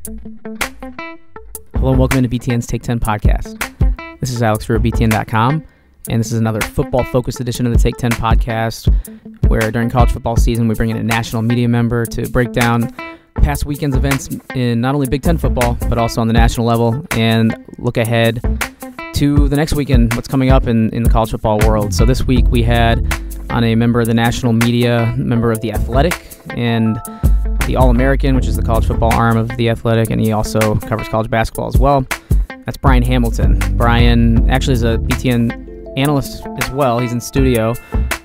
Hello and welcome into BTN's Take 10 podcast. This is Alex Roux at BTN.com, and this is another football-focused edition of the Take 10 podcast, where during college football season we bring in a national media member to break down past weekend's events in not only Big Ten football, but also on the national level, and look ahead to the next weekend, what's coming up in the college football world. So this week we had on a member of the national media, member of The Athletic, and the All-American, which is the college football arm of The Athletic, and he also covers college basketball as well. That's Brian Hamilton. Brian actually is a BTN analyst as well. He's in studio.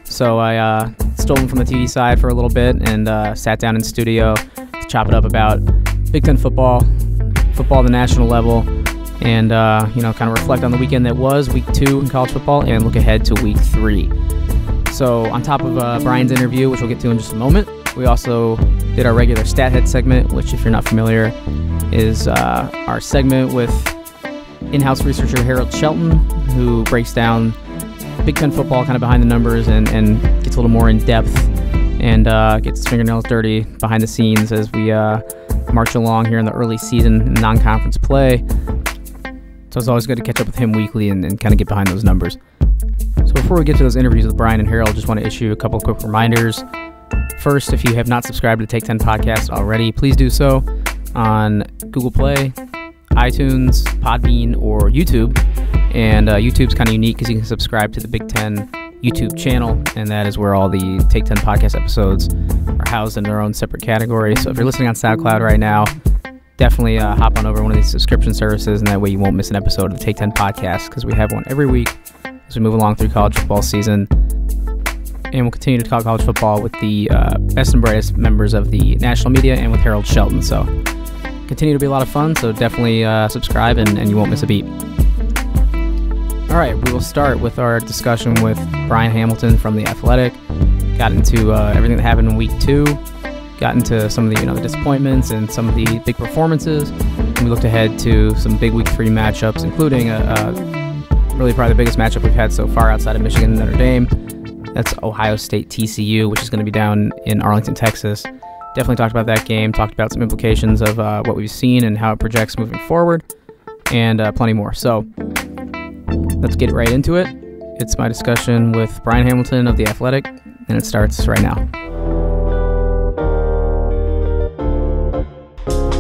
So I stole him from the TV side for a little bit and sat down in studio to chop it up about Big Ten football at the national level, and kind of reflect on the weekend that was, week 2 in college football, and look ahead to week 3. So on top of Brian's interview, which we'll get to in just a moment, we also did our regular Stat Head segment, which, if you're not familiar, is our segment with in-house researcher Harold Shelton, who breaks down Big Ten football kind of behind the numbers and gets a little more in-depth and gets his fingernails dirty behind the scenes as we march along here in the early season non-conference play. So it's always good to catch up with him weekly and kind of get behind those numbers. So before we get to those interviews with Brian and Harold, just want to issue a couple of quick reminders. First, if you have not subscribed to the Take 10 podcast already, please do so on Google Play, iTunes, Podbean, or YouTube. And YouTube's kind of unique because you can subscribe to the Big Ten YouTube channel, and that is where all the Take 10 podcast episodes are housed in their own separate category. So if you're listening on SoundCloud right now, definitely hop on over one of these subscription services, and that way you won't miss an episode of the Take 10 podcast, because we have one every week as we move along through college football season. And we'll continue to talk college football with the best and brightest members of the national media and with Harold Shelton. So continue to be a lot of fun, so definitely subscribe and you won't miss a beat. All right, we will start with our discussion with Brian Hamilton from The Athletic. Got into everything that happened in week 2. Got into some of the the disappointments and some of the big performances. And we looked ahead to some big week 3 matchups, including really probably the biggest matchup we've had so far outside of Michigan and Notre Dame. That's Ohio State TCU, which is going to be down in Arlington, Texas. Definitely talked about that game, talked about some implications of what we've seen and how it projects moving forward, and plenty more. So let's get right into it. It's my discussion with Brian Hamilton of The Athletic, and it starts right now.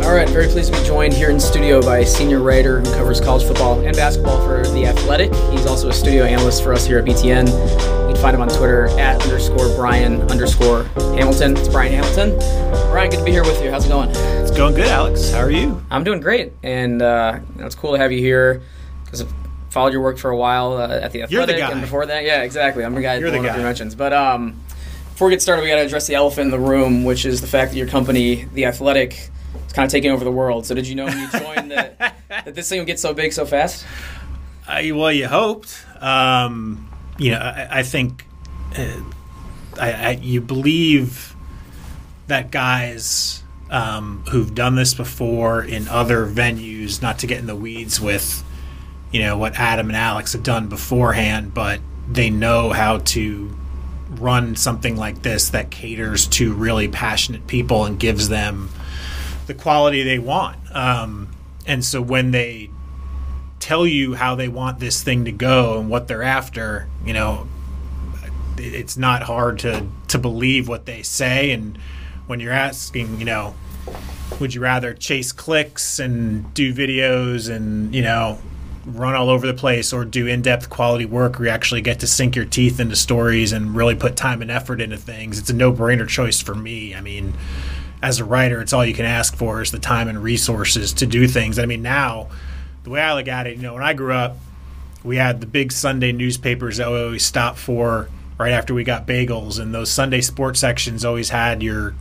All right, very pleased to be joined here in studio by a senior writer who covers college football and basketball for The Athletic. He's also a studio analyst for us here at BTN. You can find him on Twitter at @Brian_Hamilton. It's Brian Hamilton. Brian, good to be here with you. How's it going? It's going good, Alex. How are you? I'm doing great, and it's cool to have you here because I've followed your work for a while at The Athletic. You're the guy. And before that, yeah, exactly. I'm the guy You're the guy. Your mentions. But before we get started, we got to address the elephant in the room, which is the fact that your company, The Athletic, is kind of taking over the world. So did you know when you joined that this thing would get so big so fast? Well, you hoped. I think you believe that guys who've done this before in other venues, not to get in the weeds with, what Adam and Alex have done beforehand, but they know how to run something like this that caters to really passionate people and gives them the quality they want. And so when they tell you how they want this thing to go and what they're after, it's not hard to believe what they say. And when you're asking, would you rather chase clicks and do videos and, run all over the place, or do in-depth quality work where you actually get to sink your teeth into stories and really put time and effort into things? It's a no-brainer choice for me. I mean, as a writer, it's all you can ask for is the time and resources to do things. I mean, now, the way I look at it, when I grew up, we had the big Sunday newspapers that we always stopped for right after we got bagels, and those Sunday sports sections always had your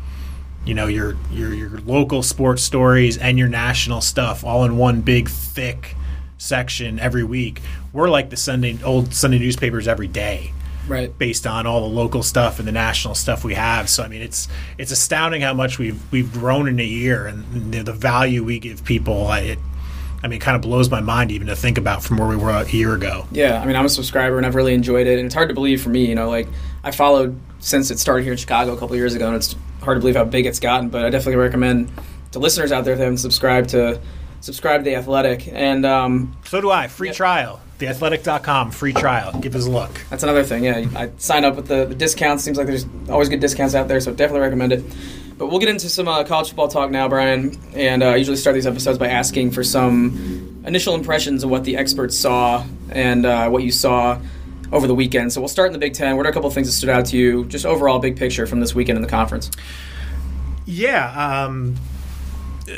local sports stories and your national stuff all in one big, thick section every week. We're like the old Sunday newspapers every day. Right. Based on all the local stuff and the national stuff we have. So I mean, it's astounding how much we've grown in a year, and the value we give people. It kind of blows my mind even to think about from where we were a year ago. Yeah, I mean, I'm a subscriber and I've really enjoyed it, and it's hard to believe for me. I followed since it started here in Chicago a couple of years ago, and it's hard to believe how big it's gotten. But I definitely recommend to listeners out there that haven't subscribed to The Athletic. And so do I. Free trial. TheAthletic.com, free trial. Give us a look. That's another thing, yeah. I signed up with the discounts. Seems like there's always good discounts out there, so definitely recommend it. But we'll get into some college football talk now, Brian. And I usually start these episodes by asking for some initial impressions of what the experts saw and what you saw over the weekend. So we'll start in the Big Ten. What are a couple of things that stood out to you, just overall big picture from this weekend in the conference? Yeah,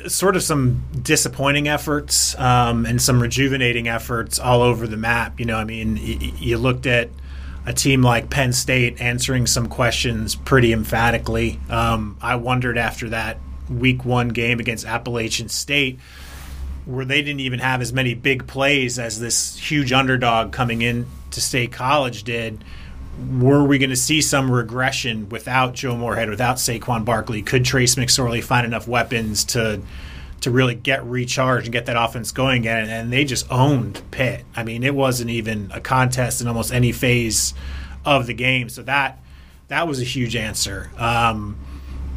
sort of some disappointing efforts and some rejuvenating efforts all over the map. You looked at a team like Penn State answering some questions pretty emphatically. I wondered after that Week 1 game against Appalachian State, where they didn't even have as many big plays as this huge underdog coming in to State College did. Were we going to see some regression without Joe Moorhead, without Saquon Barkley? Could Trace McSorley find enough weapons to really get recharged and get that offense going again? And they just owned Pitt. I mean, it wasn't even a contest in almost any phase of the game. So that was a huge answer.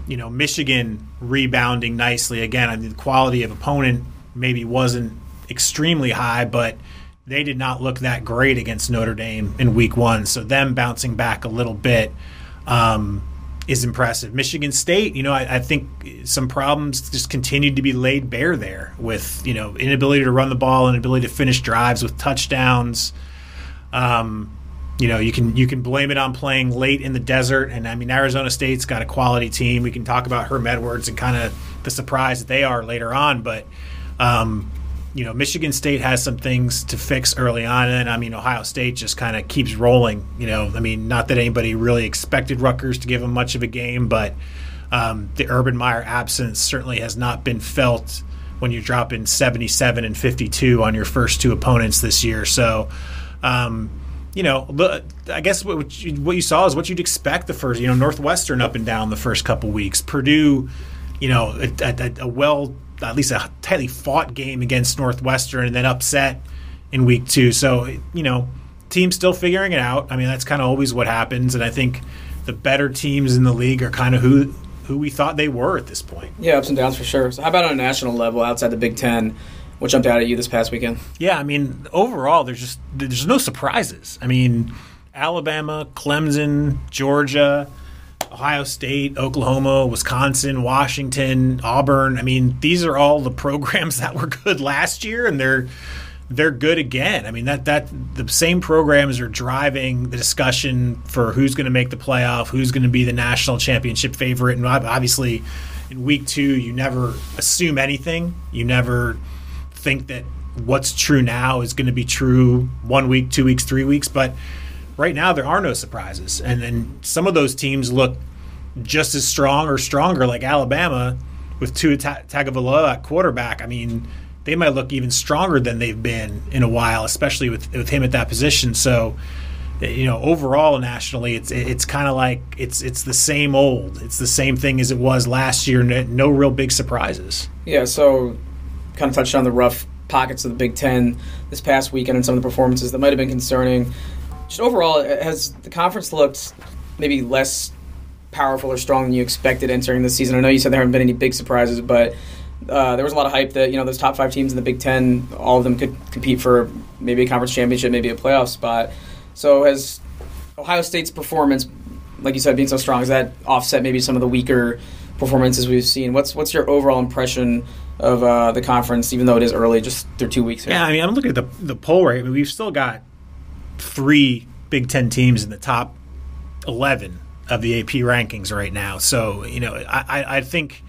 Michigan rebounding nicely. Again, I mean, the quality of opponent maybe wasn't extremely high, but they did not look that great against Notre Dame in Week 1. So them bouncing back a little bit is impressive. Michigan State, I think some problems just continued to be laid bare there with, inability to run the ball, inability to finish drives with touchdowns. You can blame it on playing late in the desert. And, I mean, Arizona State's got a quality team. We can talk about Herm Edwards and kind of the surprise that they are later on. But, Michigan State has some things to fix early on, and Ohio State just kind of keeps rolling. Not that anybody really expected Rutgers to give them much of a game, but the Urban Meyer absence certainly has not been felt when you're dropping 77 and 52 on your first two opponents this year. So, I guess what you saw is what you'd expect the first. Northwestern up and down the first couple weeks. Purdue, at least a tightly fought game against Northwestern and then upset in Week 2. So, team's still figuring it out. I mean, that's kind of always what happens. And I think the better teams in the league are kind of who we thought they were at this point. Yeah, ups and downs for sure. So how about on a national level outside the Big Ten? What jumped out at you this past weekend? Yeah, overall, there's no surprises. Alabama, Clemson, Georgia, Ohio State, Oklahoma, Wisconsin, Washington, Auburn. These are all the programs that were good last year, and they're good again. That the same programs are driving the discussion for who's going to make the playoff, who's going to be the national championship favorite. And obviously, in Week 2, you never assume anything. You never think that what's true now is going to be true 1 week, 2 weeks, 3 weeks. But right now, there are no surprises. And then some of those teams look just as strong or stronger, like Alabama with Tua Tagovailoa at quarterback. They might look even stronger than they've been in a while, especially with him at that position. So, overall nationally, it's kind of like it's the same old. It's the same thing as it was last year. No real big surprises. Yeah, so kind of touched on the rough pockets of the Big Ten this past weekend and some of the performances that might have been concerning. Just overall, has the conference looked maybe less powerful or strong than you expected entering the season? I know you said there haven't been any big surprises, but there was a lot of hype that those top 5 teams in the Big Ten, all of them could compete for maybe a conference championship, maybe a playoff spot. So has Ohio State's performance, like you said, being so strong, has that offset maybe some of the weaker performances we've seen? What's your overall impression of the conference, even though it is early, just through 2 weeks here? Yeah, I'm looking at the poll rate. We've still got 3 Big Ten teams in the top 11 of the AP rankings right now. So, I think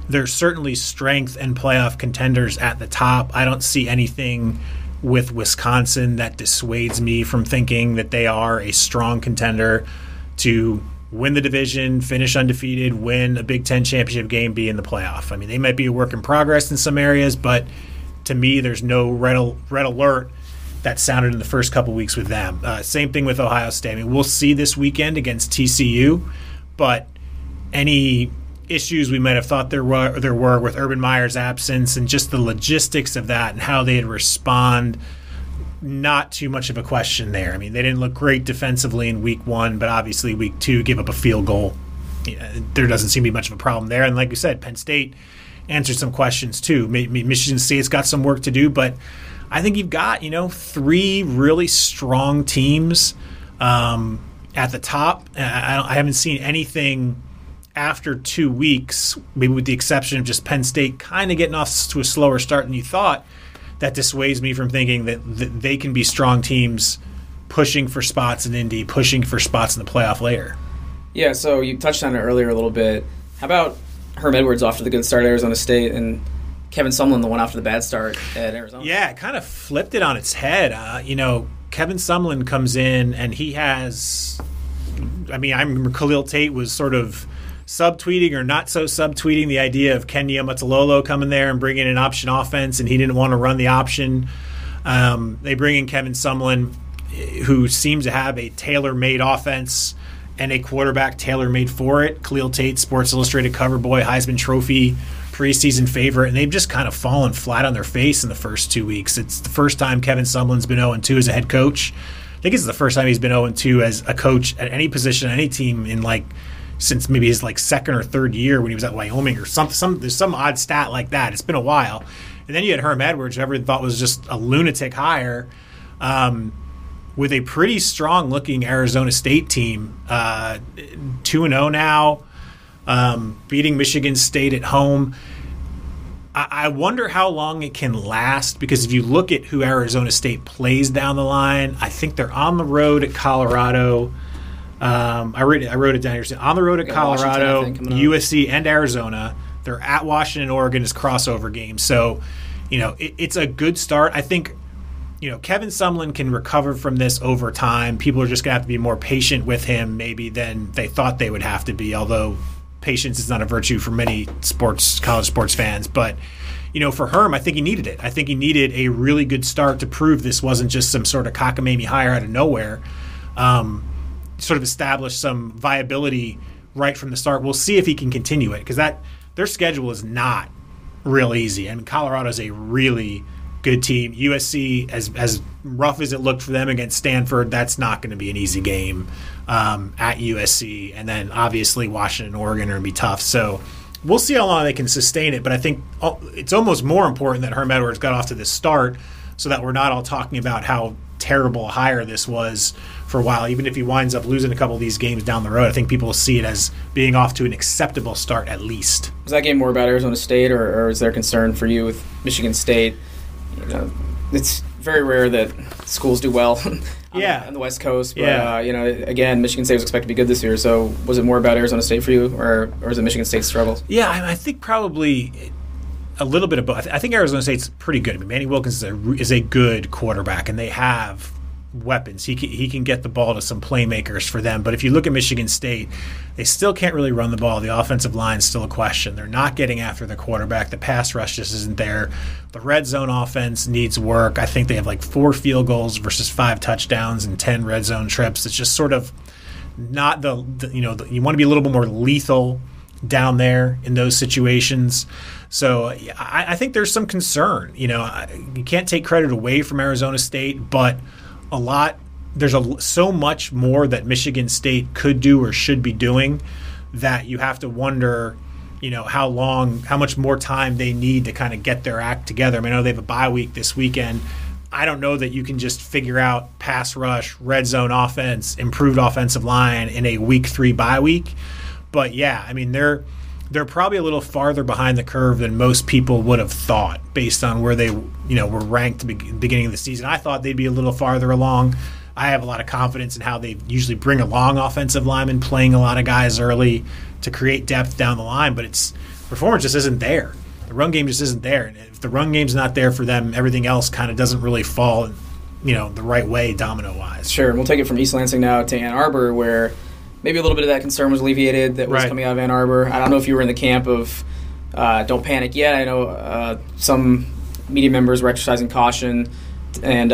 there's certainly strength and playoff contenders at the top. I don't see anything with Wisconsin that dissuades me from thinking that they are a strong contender to win the division, finish undefeated, win a Big Ten championship game, be in the playoff. They might be a work in progress in some areas, but to me, there's no red alert that sounded in the first couple weeks with them. Same thing with Ohio State. We'll see this weekend against TCU, but any issues we might have thought there were with Urban Meyer's absence and just the logistics of that and how they'd respond, not too much of a question there. They didn't look great defensively in Week 1, but obviously Week 2 give up a field goal. There doesn't seem to be much of a problem there. And like you said, Penn State answered some questions too. Michigan State's got some work to do, but I think you've got, 3 really strong teams at the top. I haven't seen anything after 2 weeks, maybe with the exception of just Penn State kind of getting off to a slower start than you thought, that dissuades me from thinking that they can be strong teams pushing for spots in Indy, pushing for spots in the playoff later. Yeah, so you touched on it earlier a little bit. How about Herm Edwards off to the good start at Arizona State and Kevin Sumlin, the one after the bad start at Arizona? Yeah, it kind of flipped it on its head. Kevin Sumlin comes in and he has – I remember Khalil Tate was sort of subtweeting or not so subtweeting the idea of Kenya Matalolo coming there and bringing an option offense, and he didn't want to run the option. They bring in Kevin Sumlin, who seems to have a tailor-made offense and a quarterback tailor-made for it. Khalil Tate, Sports Illustrated cover boy, Heisman Trophy preseason favorite, and they've just kind of fallen flat on their face in the first 2 weeks. It's the first time Kevin Sumlin's been 0-2 as a head coach. I think it's the first time he's been 0-2 as a coach at any position, any team since maybe his second or third year when he was at Wyoming or something. There's some odd stat like that. It's been a while. And then you had Herm Edwards, who everyone thought was just a lunatic hire, with a pretty strong-looking Arizona State team, 2-0 now, beating Michigan State at home. I wonder how long it can last, because if you look at who Arizona State plays down the line, I think they're on the road at Colorado. I wrote it down here. On the road at Colorado, USC, and Arizona. They're at Washington, Oregon as crossover games. So, it's a good start. I think, Kevin Sumlin can recover from this over time. People are just going to have to be more patient with him maybe than they thought they would have to be, although patience is not a virtue for many college sports fans. But, for Herm, I think he needed it. I think he needed a really good start to prove this wasn't just some sort of cockamamie hire out of nowhere. Sort of establish some viability right from the start. We'll see if he can continue it, because their schedule is not real easy. Colorado's a really good team. USC, as rough as it looked for them against Stanford, that's not going to be an easy game at USC. And then obviously Washington and Oregon are going to be tough. So we'll see how long they can sustain it. But I think it's almost more important that Herm Edwards got off to this start, so that we're not all talking about how terrible a hire this was for a while. Even if he winds up losing a couple of these games down the road, I think people will see it as being off to an acceptable start at least. Was that game more about Arizona State, or is there concern for you with Michigan State? It's very rare that schools do well on the West Coast. But, again, Michigan State was expected to be good this year. So was it more about Arizona State for you, or is it Michigan State's struggles? Yeah, I think probably a little bit of both. I think Arizona State's pretty good. Manny Wilkins is a good quarterback, and they have weapons. He can get the ball to some playmakers for them. But if you look at Michigan State, they still can't really run the ball. The offensive line is still a question. They're not getting after the quarterback. The pass rush just isn't there. The red zone offense needs work. I think they have 4 field goals versus 5 touchdowns and 10 red zone trips. It's just sort of not you want to be a little bit more lethal down there in those situations. So I think there's some concern. You can't take credit away from Arizona State, but there's so much more that Michigan State could do or should be doing that you have to wonder, how much more time they need to kind of get their act together. I know they have a bye week this weekend. I don't know that you can just figure out pass rush, red zone offense, improved offensive line in a week 3 bye week. But yeah, they're probably a little farther behind the curve than most people would have thought based on where they were ranked at the beginning of the season. I thought they'd be a little farther along. I have a lot of confidence in how they usually bring along offensive linemen, playing a lot of guys early to create depth down the line, but performance just isn't there. The run game just isn't there. And if the run game's not there for them, everything else kind of doesn't really fall the right way domino-wise. Sure, and we'll take it from East Lansing now to Ann Arbor, where maybe a little bit of that concern was alleviated that was coming out of Ann Arbor. I don't know if you were in the camp of don't panic yet. I know some media members were exercising caution and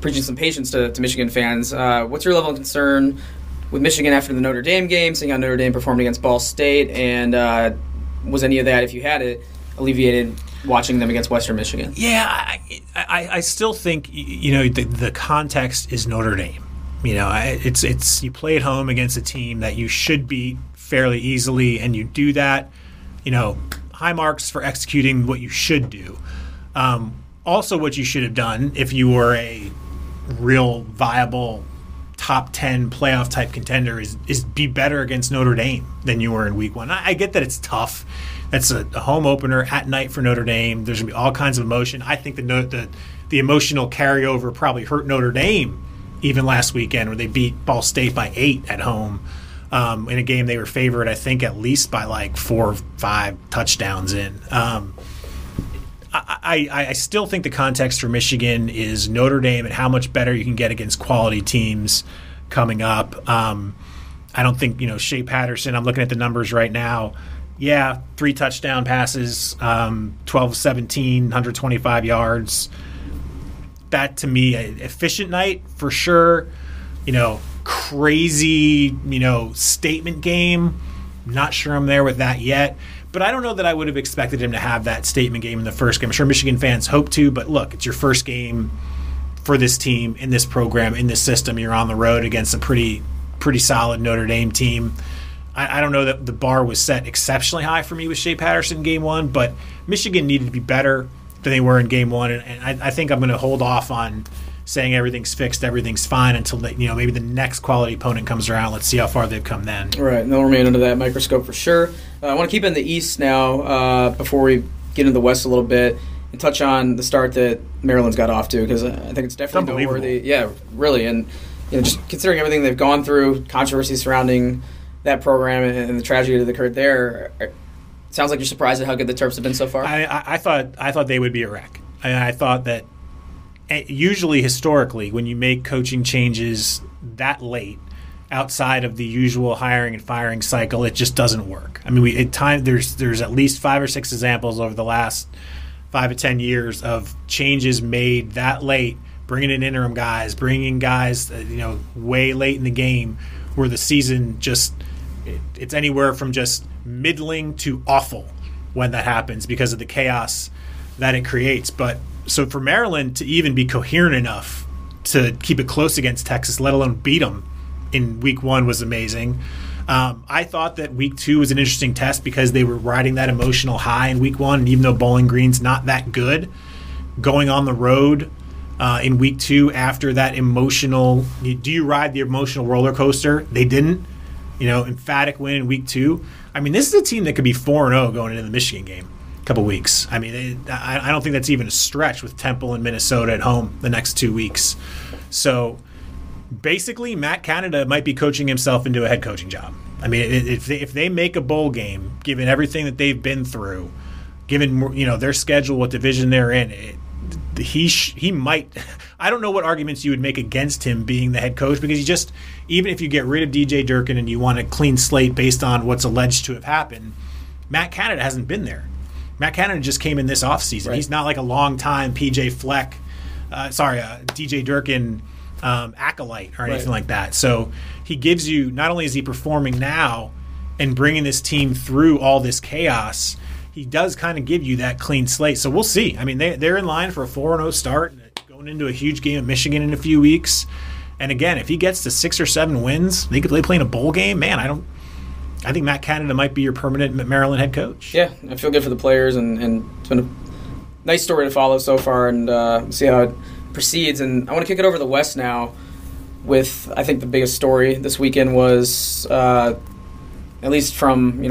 preaching some patience to Michigan fans. What's your level of concern with Michigan after the Notre Dame game, seeing how Notre Dame performed against Ball State, and was any of that, if you had it, alleviated watching them against Western Michigan? Yeah, I still think the context is Notre Dame. It's you play at home against a team that you should beat fairly easily, and you do that, 100% high marks for executing what you should do. Also, what you should have done if you were a real viable top 10 playoff type contender is be better against Notre Dame than you were in week 1. I get that it's tough. That's a home opener at night for Notre Dame. There's going to be all kinds of emotion. I think the emotional carryover probably hurt Notre Dame even last weekend where they beat Ball State by 8 at home in a game they were favored, I think, at least by like 4 or 5 touchdowns in. I still think the context for Michigan is Notre Dame and how much better you can get against quality teams coming up. I don't think, Shea Patterson, I'm looking at the numbers right now. Yeah, 3 touchdown passes, 12-17, 125 yards. That, to me, an efficient night for sure. Crazy, statement game. Not sure I'm there with that yet. But I don't know that I would have expected him to have that statement game in the first game. I'm sure Michigan fans hope to, but look, it's your first game for this team, in this program, in this system. You're on the road against a pretty solid Notre Dame team. I don't know that the bar was set exceptionally high for me with Shea Patterson in game 1, but Michigan needed to be better than they were in game 1, and I think I'm going to hold off on saying everything's fixed, everything's fine until maybe the next quality opponent comes around. Let's see how far they've come then. Right, and they'll remain under that microscope for sure. I want to keep in the East now before we get into the West a little bit and touch on the start that Maryland's got off to, because I think it's definitely noteworthy. Yeah, really, and just considering everything they've gone through, controversy surrounding that program and the tragedy that occurred there, it sounds like you're surprised at how good the Terps have been so far. I thought they would be a wreck. I thought that usually historically when you make coaching changes that late outside of the usual hiring and firing cycle, it just doesn't work. I mean, there's at least 5 or 6 examples over the last 5 to 10 years of changes made that late, bringing in interim guys, bringing guys way late in the game where the season it's anywhere from just middling to awful when that happens because of the chaos that it creates. But so for Maryland to even be coherent enough to keep it close against Texas, let alone beat them in week 1, was amazing. I thought that week 2 was an interesting test because they were riding that emotional high in week 1, and even though Bowling Green's not that good, going on the road in week 2 after that emotional, do you ride the emotional roller coaster? They didn't. Emphatic win in week 2. I mean, this is a team that could be 4-0 going into the Michigan game a couple weeks. I mean, I don't think that's even a stretch with Temple and Minnesota at home the next 2 weeks. So basically, Matt Canada might be coaching himself into a head coaching job. I mean, if they make a bowl game, given everything that they've been through, given their schedule, what division they're in, he might. I don't know what arguments you would make against him being the head coach, because even if you get rid of DJ Durkin and you want a clean slate based on what's alleged to have happened, Matt Canada hasn't been there. Matt Canada just came in this offseason. Right. He's not like a long-time DJ Durkin acolyte or anything like that. So he gives you, not only is he performing now and bringing this team through all this chaos, he does kind of give you that clean slate. So we'll see. I mean, they're in line for a 4-0 start, going into a huge game at Michigan in a few weeks. And again, if he gets to 6 or 7 wins, they play in a bowl game. Man, I think Matt Canada might be your permanent Maryland head coach. Yeah, I feel good for the players, and it's been a nice story to follow so far, and see how it proceeds. And I want to kick it over to the West now with, I think, the biggest story this weekend was, at least from,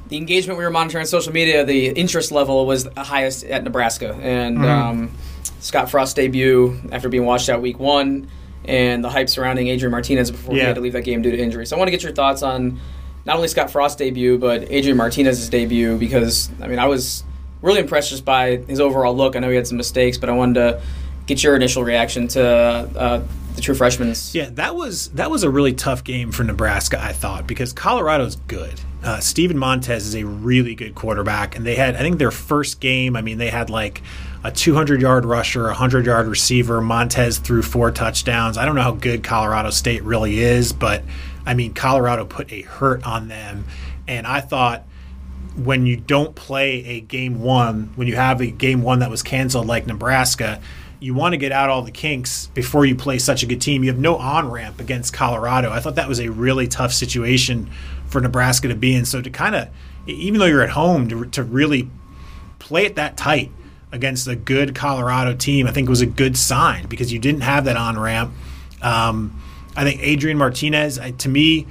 the engagement we were monitoring on social media, the interest level was the highest at Nebraska. And Scott Frost's debut after being washed out week 1, and the hype surrounding Adrian Martinez before he had to leave that game due to injury. So I want to get your thoughts on not only Scott Frost's debut, but Adrian Martinez's debut, because, I was really impressed just by his overall look. I know he had some mistakes, but I wanted to get your initial reaction to the true freshman's. Yeah, that was a really tough game for Nebraska, I thought, because Colorado's good. Steven Montez is a really good quarterback, and they had, I think, their first game, they had like a 200-yard rusher, a 100-yard receiver. Montez threw 4 touchdowns. I don't know how good Colorado State really is, but, Colorado put a hurt on them. And I thought when you don't play a game 1, when you have a game 1 that was canceled like Nebraska, you want to get out all the kinks before you play such a good team. You have no on-ramp against Colorado. I thought that was a really tough situation for Nebraska to be in. So to kind of even though you're at home, to really play it that tight against a good Colorado team, I think was a good sign because you didn't have that on-ramp. I think Adrian Martinez, to me,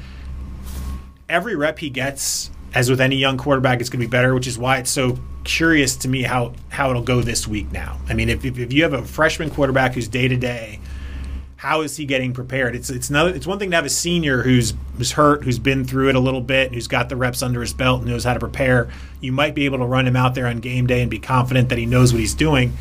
every rep he gets, as with any young quarterback, it's going to be better, which is why it's so curious to me how it'll go this week now. I mean, if you have a freshman quarterback who's day-to-day, how is he getting prepared? It's one thing to have a senior who's hurt, who's been through it a little bit, who's got the reps under his belt and knows how to prepare. You might be able to run him out there on game day and be confident that he knows what he's doing.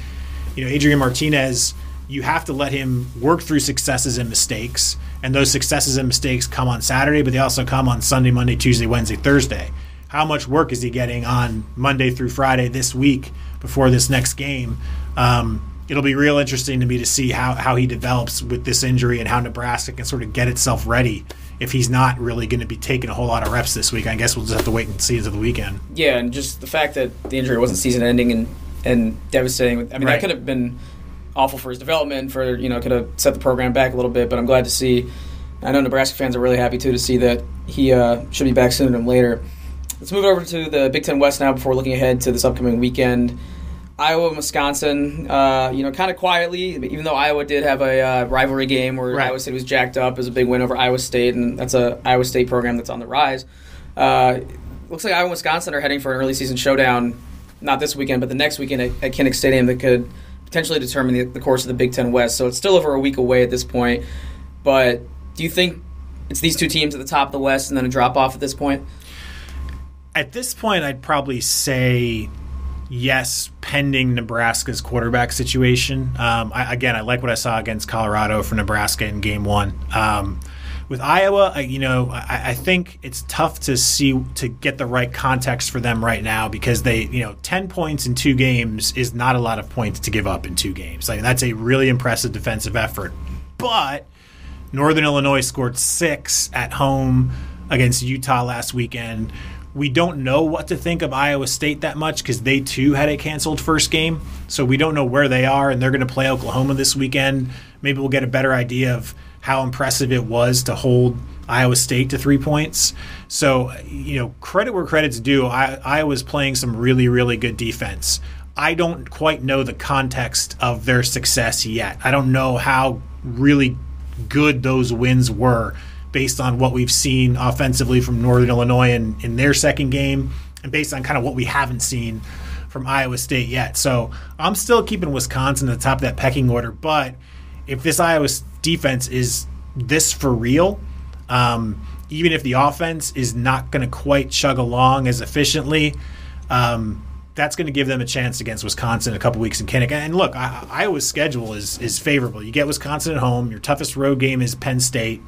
Adrian Martinez, you have to let him work through successes and mistakes, and those successes and mistakes come on Saturday, but they also come on Sunday, Monday, Tuesday, Wednesday, Thursday. How much work is he getting on Monday through Friday this week before this next game? It'll be real interesting to me to see how he develops with this injury and how Nebraska can sort of get itself ready if he's not really going to be taking a whole lot of reps this week. I guess we'll just have to wait and see until the weekend. Yeah, and just the fact that the injury wasn't season-ending and devastating. I mean, that could have been awful for his development, could have set the program back a little bit, but I'm glad to see. I know Nebraska fans are really happy, too, to see that he should be back sooner than later. Let's move over to the Big Ten West now before looking ahead to this upcoming weekend. Iowa and Wisconsin, kind of quietly, even though Iowa did have a rivalry game where Iowa State was jacked up, as a big win over Iowa State, and that's a Iowa State program that's on the rise. Looks like Iowa and Wisconsin are heading for an early season showdown, not this weekend, but the next weekend at Kinnick Stadium that could potentially determine the course of the Big Ten West. So it's still over a week away at this point. But do you think it's these two teams at the top of the West and then a drop-off at this point? At this point, I'd probably say yes, pending Nebraska's quarterback situation. I like what I saw against Colorado for Nebraska in Game 1. With Iowa, I think it's tough to get the right context for them right now because 10 points in 2 games is not a lot of points to give up in 2 games. That's a really impressive defensive effort. But Northern Illinois scored 6 at home against Utah last weekend. We don't know what to think of Iowa State that much because they, too, had a canceled first game. So we don't know where they are, and they're going to play Oklahoma this weekend. Maybe we'll get a better idea of how impressive it was to hold Iowa State to 3 points. So, credit where credit's due. Iowa's playing some really, really good defense. I don't quite know the context of their success yet. I don't know how really good those wins were based on what we've seen offensively from Northern Illinois in their second game and based on kind of what we haven't seen from Iowa State yet. So I'm still keeping Wisconsin at the top of that pecking order. But if this Iowa defense is this for real, even if the offense is not going to quite chug along as efficiently, that's going to give them a chance against Wisconsin in a couple weeks in Kinnick. And look, Iowa's schedule is favorable. You get Wisconsin at home. Your toughest road game is Penn State.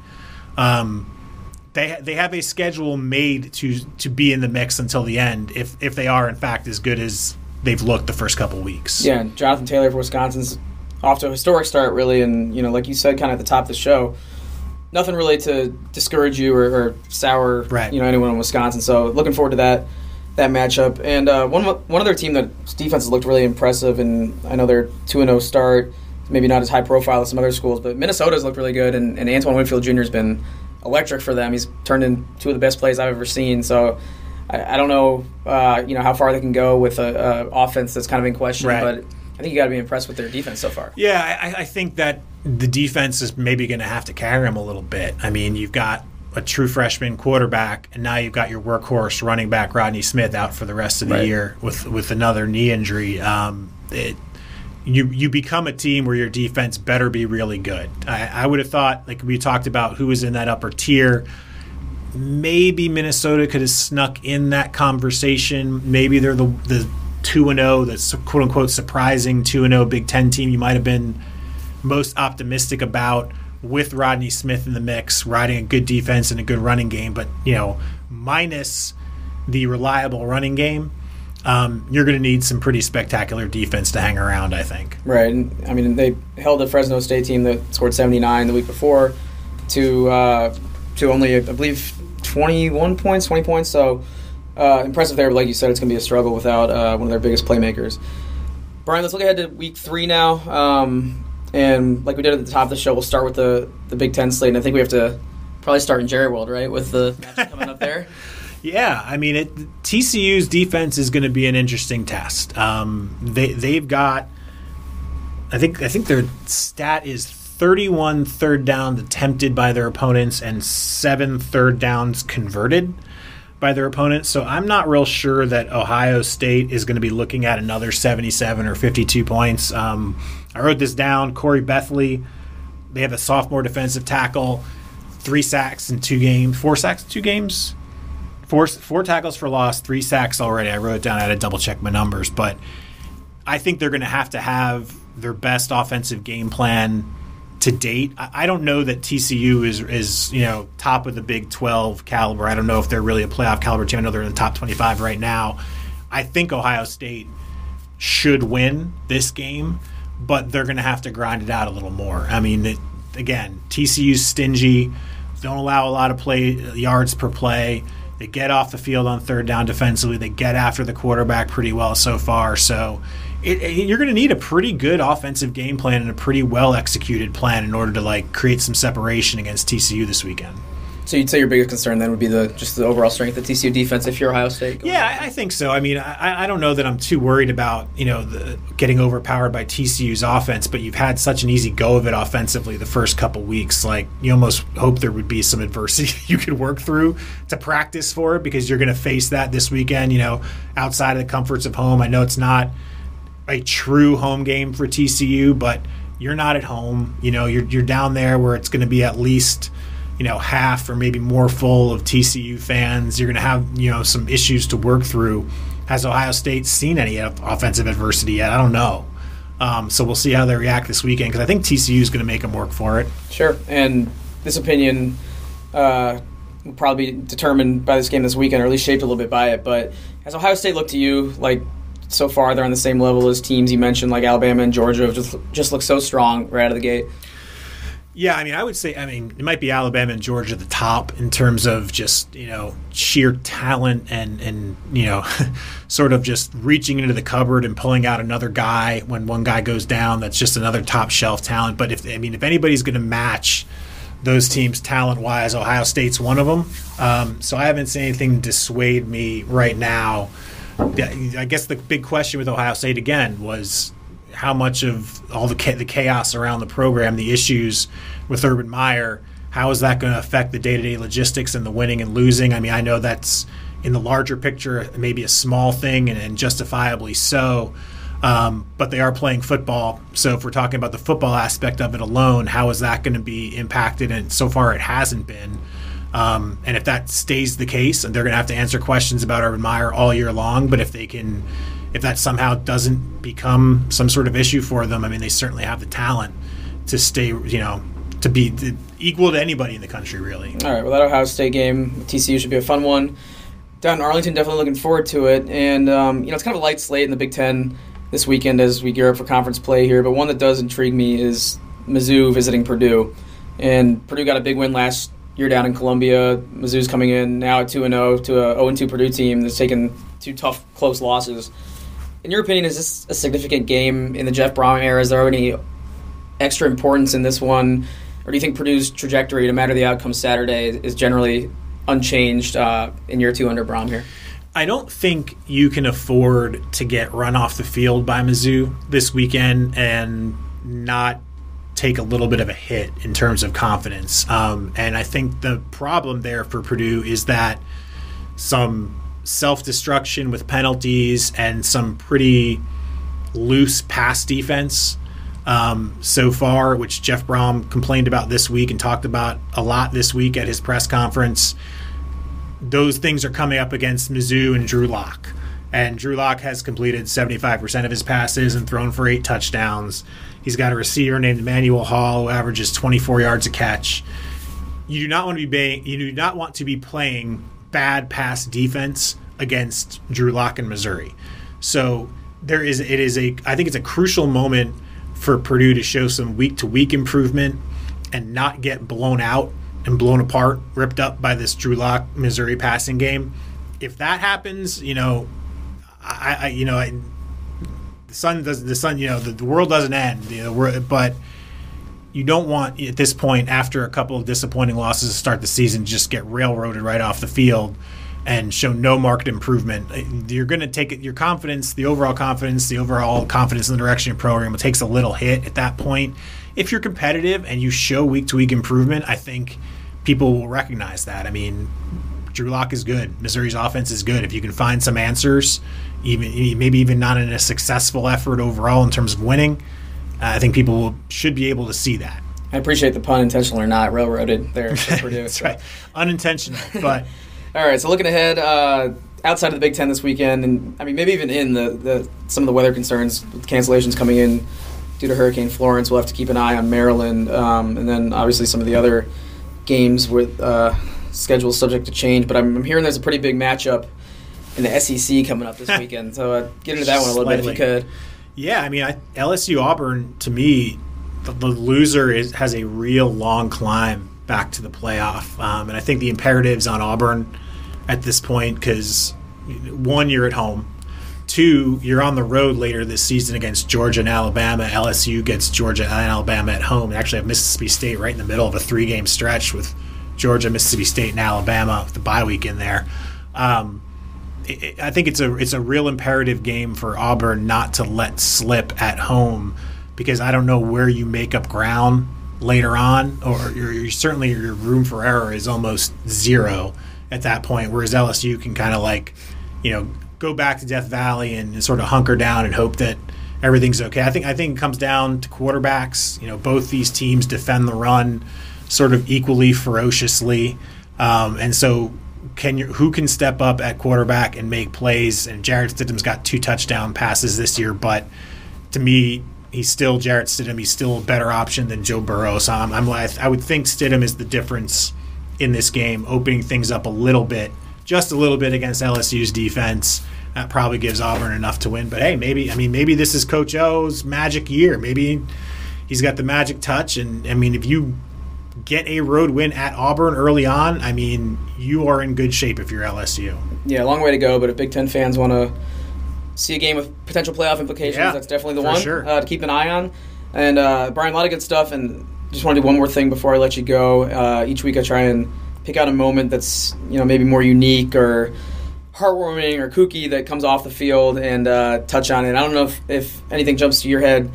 They have a schedule made to be in the mix until the end if they are in fact as good as they've looked the first couple weeks. Yeah, and Jonathan Taylor for Wisconsin's off to a historic start, really, and like you said, kind of at the top of the show, nothing really to discourage you or sour anyone in Wisconsin. So looking forward to that matchup. And one other team that defense has looked really impressive, and I know they're 2-0 start. Maybe not as high profile as some other schools, but Minnesota's looked really good, and Antoine Winfield Jr. has been electric for them. He's turned in 2 of the best plays I've ever seen. So I don't know, how far they can go with a offense that's kind of in question, but I think you got to be impressed with their defense so far. Yeah, I think that the defense is maybe going to have to carry them a little bit. I mean, you've got a true freshman quarterback, and now you've got your workhorse running back Rodney Smith out for the rest of the year with another knee injury. You become a team where your defense better be really good. I would have thought, like we talked about, who was in that upper tier. Maybe Minnesota could have snuck in that conversation. Maybe they're the 2-0, that's quote-unquote surprising 2-0 Big Ten team you might have been most optimistic about with Rodney Smith in the mix, riding a good defense and a good running game. But, minus the reliable running game, you're going to need some pretty spectacular defense to hang around, I think. Right. And, I mean, they held a Fresno State team that scored 79 the week before to only, I believe, 20 points. So impressive there. But like you said, it's going to be a struggle without one of their biggest playmakers. Brian, let's look ahead to week 3 now. And like we did at the top of the show, we'll start with the Big Ten slate. And I think we have to probably start in Jerry World, right, with the matchup coming up there. Yeah, I mean, TCU's defense is going to be an interesting test. They've got, I think their stat is 31 third downs attempted by their opponents and 7 third downs converted by their opponents. So I'm not real sure that Ohio State is going to be looking at another 77 or 52 points. I wrote this down. Corey Bethley, they have a sophomore defensive tackle, 3 sacks in 2 games, 4 sacks in 2 games. Four tackles for loss, 3 sacks already. I wrote it down. I had to double-check my numbers. But I think they're going to have their best offensive game plan to date. I don't know that TCU is top of the Big 12 caliber. I don't know if they're really a playoff caliber team. I know they're in the top 25 right now. I think Ohio State should win this game, but they're going to have to grind it out a little more. I mean, again, TCU's stingy. Don't allow a lot of yards per play. They get off the field on third down defensively. They get after the quarterback pretty well so far. So you're going to need a pretty good offensive game plan and a pretty well-executed plan in order to create some separation against TCU this weekend. So you'd say your biggest concern then would be just the overall strength of TCU defense if you're Ohio State? Yeah, I think so. I mean, I don't know that I'm too worried about getting overpowered by TCU's offense, but you've had such an easy go of it offensively the first couple weeks. You almost hope there would be some adversity you could work through to practice for it, because you're going to face that this weekend. Outside of the comforts of home. I know it's not a true home game for TCU, but you're not at home. You're down there where it's going to be at least half or maybe more full of TCU fans. You're going to have, some issues to work through. Has Ohio State seen any offensive adversity yet? I don't know. So we'll see how they react this weekend, because I think TCU is going to make them work for it. Sure. And this opinion will probably be determined by this game this weekend, or at least shaped a little bit by it. But has Ohio State looked to you so far they're on the same level as teams you mentioned, like Alabama and Georgia, just look so strong right out of the gate? Yeah, I mean, I would say, it might be Alabama and Georgia at the top in terms of just, sheer talent and sort of just reaching into the cupboard and pulling out another guy when one guy goes down. That's just another top shelf talent. But if anybody's going to match those teams talent-wise, Ohio State's one of them. So I haven't seen anything dissuade me right now. I guess the big question with Ohio State, again, was how much of all the chaos around the program, the issues with Urban Meyer, how is that going to affect the day-to-day logistics and the winning and losing? I mean, I know that's in the larger picture maybe a small thing and justifiably so, but they are playing football. So if we're talking about the football aspect of it alone, how is that going to be impacted? And so far it hasn't been. And if that stays the case, and they're going to have to answer questions about Urban Meyer all year long, but if that somehow doesn't become some sort of issue for them, I mean, they certainly have the talent to stay, to be equal to anybody in the country, really. All right, well, that Ohio State game with TCU should be a fun one. Down in Arlington, definitely looking forward to it. And, it's kind of a light slate in the Big Ten this weekend as we gear up for conference play here. But one that does intrigue me is Mizzou visiting Purdue. And Purdue got a big win last year down in Columbia. Mizzou's coming in now at 2-0 to a 0-2 Purdue team that's taken 2 tough, close losses. In your opinion, is this a significant game in the Jeff Brom era? Is there any extra importance in this one? Or do you think Purdue's trajectory, no matter the outcome Saturday, is generally unchanged in year 2 under Brom here? I don't think you can afford to get run off the field by Mizzou this weekend and not take a little bit of a hit in terms of confidence. And I think the problem there for Purdue is that some self-destruction with penalties and some pretty loose pass defense so far, which Jeff Brom complained about this week and talked about a lot this week at his press conference. Those things are coming up against Mizzou and Drew Lock. And Drew Lock has completed 75% of his passes and thrown for 8 touchdowns. He's got a receiver named Emmanuel Hall who averages 24 yards a catch. You do not want to be playing bad pass defense against Drew Lock in Missouri. So I think it's a crucial moment for Purdue to show some week-to-week improvement and not get blown out and blown apart, ripped up by this Drew Lock Missouri passing game. If that happens, the world doesn't end, but you don't want at this point, after a couple of disappointing losses to start the season, just get railroaded right off the field and show no marked improvement, you're going to take it. Your confidence, the overall confidence in the direction of your program, it takes a little hit at that point. If you're competitive and you show week-to-week improvement, I think people will recognize that. I mean, Drew Lock is good. Missouri's offense is good. If you can find some answers, maybe even not in a successful effort overall in terms of winning, I think people should be able to see that. I appreciate the pun, intentional or not, railroaded there for Purdue. That's right. Unintentional, but... All right, so looking ahead, outside of the Big Ten this weekend, and I mean maybe even in some of the weather concerns with cancellations coming in due to Hurricane Florence, we'll have to keep an eye on Maryland, and then obviously some of the other games with schedules subject to change. But I'm hearing there's a pretty big matchup in the SEC coming up this weekend, so get into that one a little bit if you could. Yeah, I mean, LSU Auburn, to me, the loser has a real long climb back to the playoff, and I think the imperatives on Auburn at this point, because 1, you're at home, 2, you're on the road later this season against Georgia and Alabama. LSU gets Georgia and Alabama at home. They actually have Mississippi State right in the middle of a 3-game stretch with Georgia, Mississippi State, and Alabama with the bye week in there. I think it's a real imperative game for Auburn not to let slip at home, because I don't know where you make up ground later on, or certainly your room for error is almost zero at that point, whereas LSU can kind of go back to Death Valley and sort of hunker down and hope that everything's okay. I think it comes down to quarterbacks. Both these teams defend the run sort of equally ferociously, and so who can step up at quarterback and make plays? And Jarrett Stidham's got 2 touchdown passes this year, but to me, he's still Jarrett Stidham. He's still a better option than Joe Burrow. So I would think Stidham is the difference in this game, opening things up just a little bit against LSU's defense. That probably gives Auburn enough to win. But hey, maybe this is Coach O's magic year. Maybe he's got the magic touch. And I mean, if you get a road win at Auburn early on, I mean, you are in good shape if you're LSU. Yeah, a long way to go. But if Big Ten fans want to see a game with potential playoff implications, that's definitely the one to keep an eye on. And Brian, a lot of good stuff, and just want to do one more thing before I let you go. Each week I try and pick out a moment that's maybe more unique or heartwarming or kooky that comes off the field and touch on it. I don't know if anything jumps to your head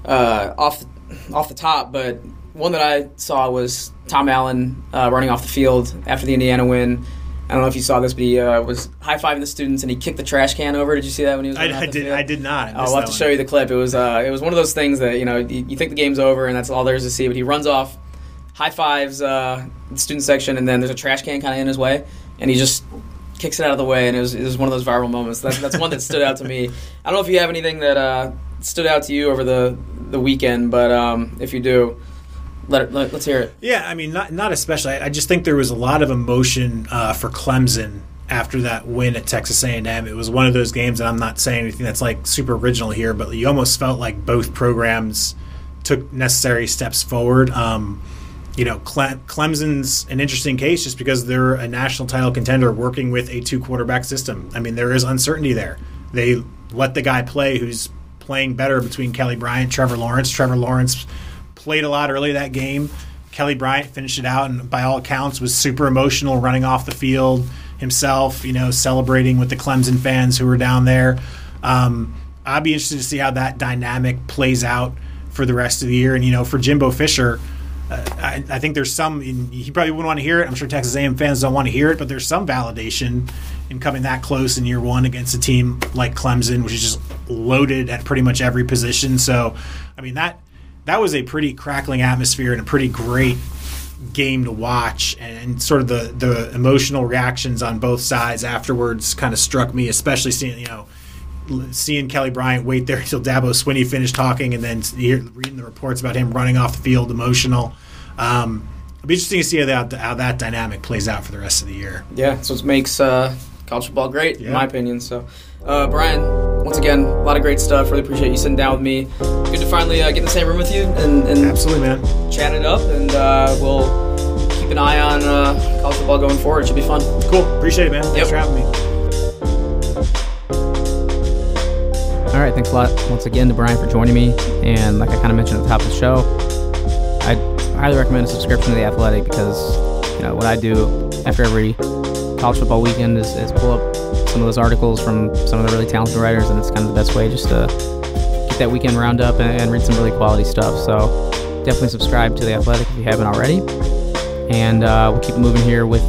off the top, but one that I saw was Tom Allen running off the field after the Indiana win. I don't know if you saw this, but he was high-fiving the students, and he kicked the trash can over. Did you see that when he was running off the field? I did not. I'll have to show you the clip. It was one of those things that you think the game's over, and that's all there is to see. But he runs off, high-fives the student section, and then there's a trash can kind of in his way, and he just kicks it out of the way, and it was one of those viral moments. That's one that stood out to me. I don't know if you have anything that stood out to you over the weekend, but if you do, let's hear it. Yeah, I mean, not especially. I just think there was a lot of emotion for Clemson after that win at Texas A&M. It was one of those games, and I'm not saying anything that's like super original here, but you almost felt like both programs took necessary steps forward. Clemson's an interesting case just because they're a national title contender working with a 2-quarterback system. I mean, there is uncertainty there. They let the guy play who's playing better between Kelly Bryant, Trevor Lawrence. Trevor Lawrence played a lot early that game. Kelly Bryant finished it out, and by all accounts was super emotional running off the field himself, celebrating with the Clemson fans who were down there. I'd be interested to see how that dynamic plays out for the rest of the year. And, for Jimbo Fisher, I think there's some – he probably wouldn't want to hear it. I'm sure Texas A&M fans don't want to hear it, but there's some validation in coming that close in year one against a team like Clemson, which is just loaded at pretty much every position. So, I mean, that was a pretty crackling atmosphere and a pretty great game to watch, and sort of the emotional reactions on both sides afterwards kind of struck me, especially seeing Kelly Bryant wait there until Dabo Swinney finished talking and then reading the reports about him running off the field emotional. It'll be interesting to see how that dynamic plays out for the rest of the year. Yeah, that's what makes college football great, in my opinion. So, Brian, once again, a lot of great stuff. Really appreciate you sitting down with me. Good to finally get in the same room with you and absolutely, man, chat it up. And we'll keep an eye on college football going forward. It should be fun. Cool. Appreciate it, man. Thanks for having me. All right, thanks a lot once again to Brian for joining me. And like I kind of mentioned at the top of the show, I highly recommend a subscription to The Athletic because what I do after every college football weekend is pull up some of those articles from some of the really talented writers, and it's kind of the best way just to get that weekend roundup and read some really quality stuff. So definitely subscribe to The Athletic if you haven't already. And we'll keep moving here with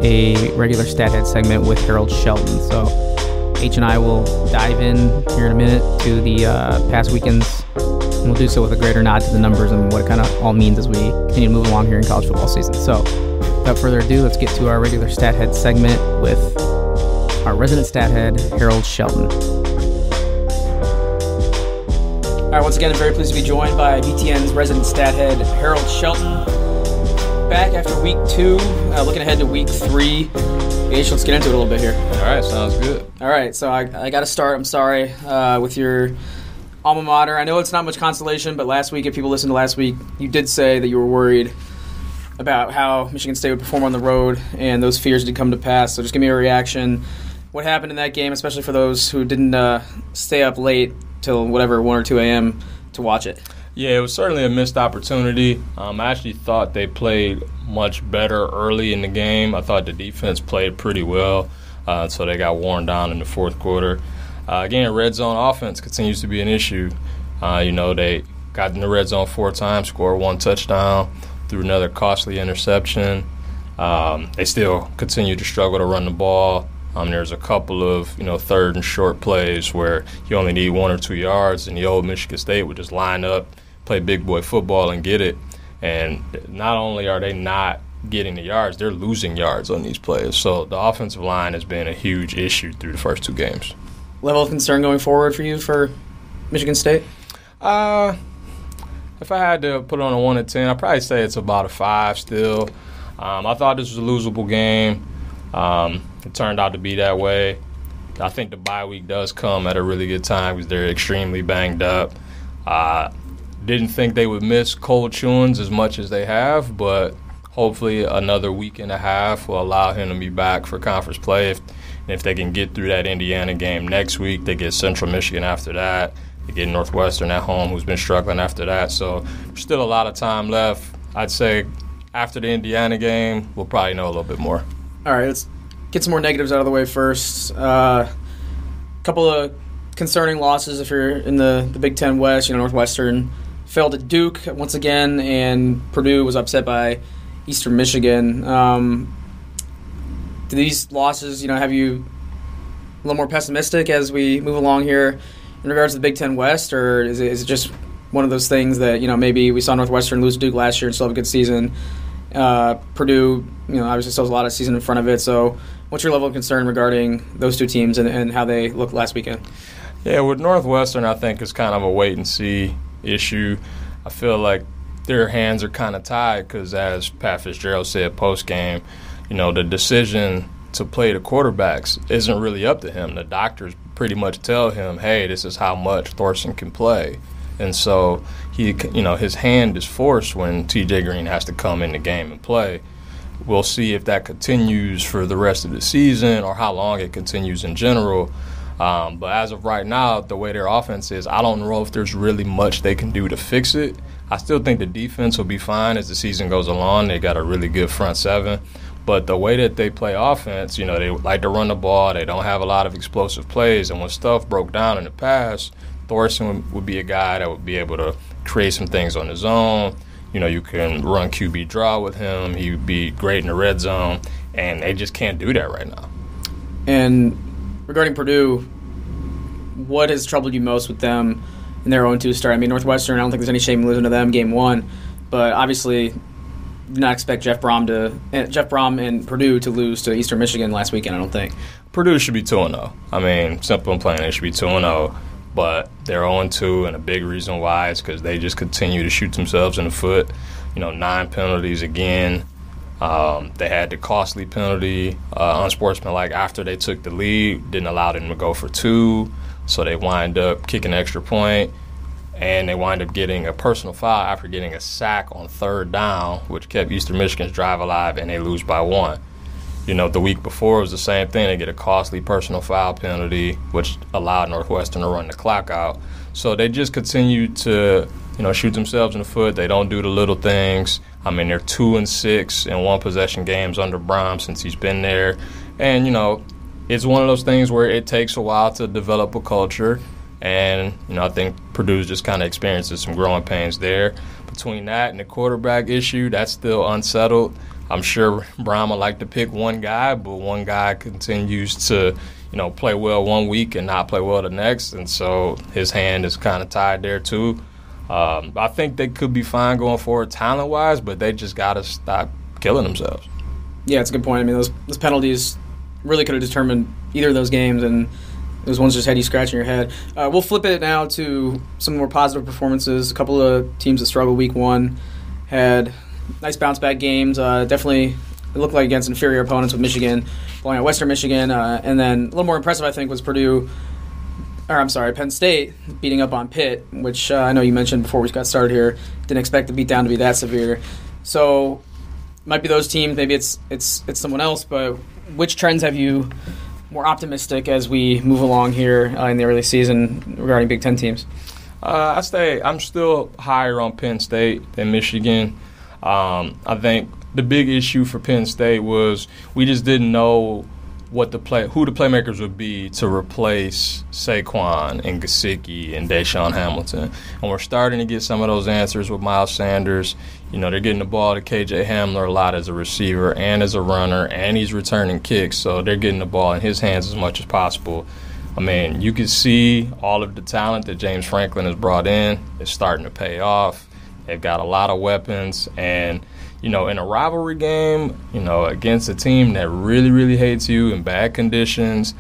a regular stat head segment with Harold Shelton. So H and I will dive in here in a minute to the past weekends, and we'll do so with a greater nod to the numbers and what it kind of all means as we continue to move along here in college football season. So without further ado, let's get to our regular stat head segment with our resident stat head, Harold Shelton. All right, once again, I'm very pleased to be joined by BTN's resident stat head, Harold Shelton. Back after week 2, looking ahead to week 3. H, let's get into it a little bit here. All right, sounds good. All right, so I got to start, I'm sorry, with your alma mater. I know it's not much consolation, but last week, if people listened to last week, you did say that you were worried about how Michigan State would perform on the road, and those fears did come to pass. So just give me a reaction. What happened in that game, especially for those who didn't stay up late till whatever 1 or 2 a.m. to watch it? Yeah, it was certainly a missed opportunity. I actually thought they played much better early in the game. I thought the defense played pretty well, so they got worn down in the fourth quarter. Again, red zone offense continues to be an issue. They got in the red zone 4 times, scored 1 touchdown, threw another costly interception. They still continue to struggle to run the ball. There's a couple of, third and short plays where you only need 1 or 2 yards, and the old Michigan State would just line up, play big boy football, and get it. And not only are they not getting the yards, they're losing yards on these plays. So the offensive line has been a huge issue through the first 2 games. Level of concern going forward for you for Michigan State? If I had to put it on a 1 to 10, I'd probably say it's about a 5 still. I thought this was a losable game. It turned out to be that way. I think the bye week does come at a really good time because they're extremely banged up. Didn't think they would miss Cole Chewins as much as they have, but hopefully another week and a half will allow him to be back for conference play. If they can get through that Indiana game next week, they get Central Michigan after that. They get Northwestern at home, who's been struggling after that. So there's still a lot of time left. I'd say after the Indiana game, we'll probably know a little bit more. All right, let's get some more negatives out of the way first. Couple of concerning losses if you're in the Big Ten West. Northwestern fell to Duke once again, and Purdue was upset by Eastern Michigan. Do these losses, have you a little more pessimistic as we move along here in regards to the Big Ten West, or is it just one of those things that, maybe we saw Northwestern lose to Duke last year and still have a good season? Purdue, obviously still has a lot of season in front of it. So what's your level of concern regarding those 2 teams and how they looked last weekend? Yeah, with Northwestern, I think it's kind of a wait-and-see issue. I feel like their hands are kind of tied because, as Pat Fitzgerald said post-game, the decision to play the quarterbacks isn't really up to him. The doctors pretty much tell him, hey, this is how much Thorson can play. And so his hand is forced when TJ Green has to come in the game and play. We'll see if that continues for the rest of the season or how long it continues in general. But as of right now, the way their offense is, I don't know if there's really much they can do to fix it. I still think the defense will be fine as the season goes along. They got a really good front 7. But the way that they play offense, they like to run the ball. They don't have a lot of explosive plays. And when stuff broke down in the past, Thorson would be a guy that would be able to create some things on his own. You can run QB draw with him. He would be great in the red zone. And they just can't do that right now. And regarding Purdue, what has troubled you most with them in their 0-2 start? I mean, Northwestern, I don't think there's any shame in losing to them game 1. But obviously, do not expect Jeff Brom and Purdue to lose to Eastern Michigan last weekend, I don't think. Purdue should be 2-0. I mean, simple and plain, they should be 2-0. But they're 0-2, and a big reason why is because they just continue to shoot themselves in the foot. 9 penalties again. They had the costly penalty, unsportsmanlike, after they took the lead, didn't allow them to go for 2, so they wind up kicking an extra point, and they wind up getting a personal foul after getting a sack on 3rd down, which kept Eastern Michigan's drive alive, and they lose by 1. The week before it was the same thing. They get a costly personal foul penalty, which allowed Northwestern to run the clock out. So they just continue to, shoot themselves in the foot. They don't do the little things. I mean, they're 2-6 in one-possession games under Brom since he's been there. And, it's one of those things where it takes a while to develop a culture. And, I think Purdue just kind of experiences some growing pains there. Between that and the quarterback issue, that's still unsettled. I'm sure Brom would like to pick one guy, but one guy continues to, play well one week and not play well the next. And so his hand is kind of tied there too. I think they could be fine going forward talent-wise, but they just got to stop killing themselves. Yeah, it's a good point. I mean, those penalties really could have determined either of those games, and those ones just had you scratching your head. We'll flip it now to some more positive performances. A couple of teams that struggled week one had nice bounce-back games. Definitely it looked like against inferior opponents with Michigan, blowing out Western Michigan. And then a little more impressive, I think, was Penn State beating up on Pitt, which I know you mentioned before we got started here. Didn't expect the beatdown to be that severe. So might be those teams, maybe it's someone else, but which trends have you more optimistic as we move along here in the early season regarding Big Ten teams? I'm still higher on Penn State than Michigan. I think the big issue for Penn State was we just didn't know who the playmakers would be to replace Saquon and Gesicki and Deshaun Hamilton. And we're starting to get some of those answers with Miles Sanders. They're getting the ball to KJ Hamler a lot as a receiver and as a runner, and he's returning kicks, so they're getting the ball in his hands as much as possible. I mean, you can see all of the talent that James Franklin has brought in is starting to pay off. They've got a lot of weapons, and in a rivalry game, against a team that really, really hates you in bad conditions,